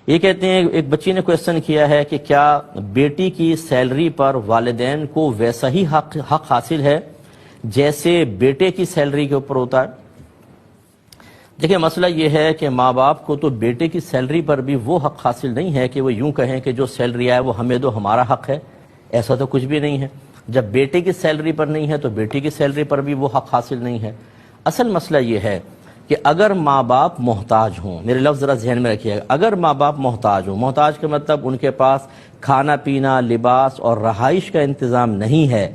یہ کہتے ہیں ایک بچی نے کویسچن کیا ہے کہ کیا بیٹی کی سیلری پر والدین کو ویسا ہی حق حاصل ہے جیسے بیٹے کی سیلری کے اوپر ہوتا ہے؟ دیکھیں مسئلہ یہ ہے کہ ماں باپ کو تو بیٹے کی سیلری پر بھی وہ حق حاصل نہیں ہے کہ وہ یوں کہیں کہ جو سیلری آئے وہ ہمیں دو، ہمارا حق ہے. ایسا تو کچھ بھی نہیں ہے. جب بیٹے کی سیلری پر نہیں ہے تو بیٹی کی سیلری پر بھی وہ حق حاصل نہیں ہے. اصل مسئلہ یہ ہے کہ اگر ماں باپ محتاج ہوں، میرے لفظ ذرا ذہن میں رکھیے گا، اگر ماں باپ محتاج ہوں، محتاج کا مطلب ان کے پاس کھانا پینا، لباس اور رہائش کا انتظام نہیں ہے،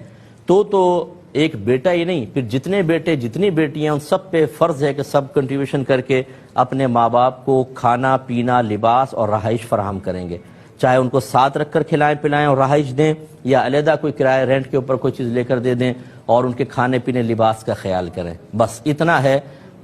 تو ایک بیٹا ہی نہیں، پھر جتنے بیٹے جتنی بیٹیاں ان سب پہ فرض ہے کہ سب کنٹریبیوشن کر کے اپنے ماں باپ کو کھانا پینا، لباس اور رہائش فراہم کریں گے. چاہے ان کو ساتھ رکھ کر کھلائیں پلائیں اور رہائش دیں، یا علیحدہ کوئی کرایہ رینٹ کے اوپر کوئی چیز لے کر دے دیں اور ان کے کھانے پینے لباس کا خیال کریں. بس اتنا ہے.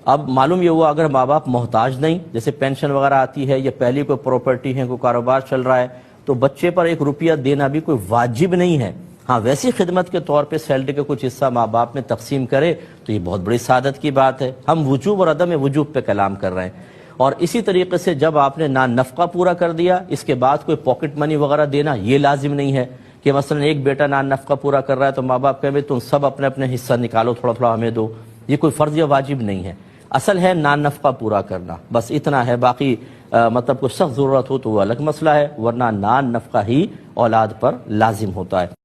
اب معلوم یہ ہوا اگر ماں باپ محتاج نہیں، جیسے پینشن وغیرہ آتی ہے یا پہلی کوئی پراپرٹی ہے، کوئی کاروبار چل رہا ہے، تو بچے پر 1 روپیہ دینا بھی کوئی واجب نہیں ہے. ہاں ویسی خدمت کے طور پہ سیلری کا کچھ حصہ ماں باپ میں تقسیم کرے تو یہ بہت بڑی سعادت کی بات ہے. ہم وجوب اور عدم وجوب پہ کلام کر رہے ہیں. اور اسی طریقے سے جب آپ نے نان نفقہ پورا کر دیا، اس کے بعد کوئی پاکٹ منی وغیرہ دینا یہ لازم نہیں ہے کہ مثلا ایک بیٹا نان نفقہ پورا کر رہا ہے تو ماں باپ کہیں تم سب اپنے اپنے حصہ نکالو، تھوڑا تھوڑا ہمیں دو. یہ کوئی فرض یا واجب نہیں ہے. اصل ہے نان نفقہ پورا کرنا، بس اتنا ہے. باقی مطلب کوئی سخت ضرورت ہو تو وہ الگ مسئلہ ہے، ورنہ نان نفقہ ہی اولاد پر لازم ہوتا ہے.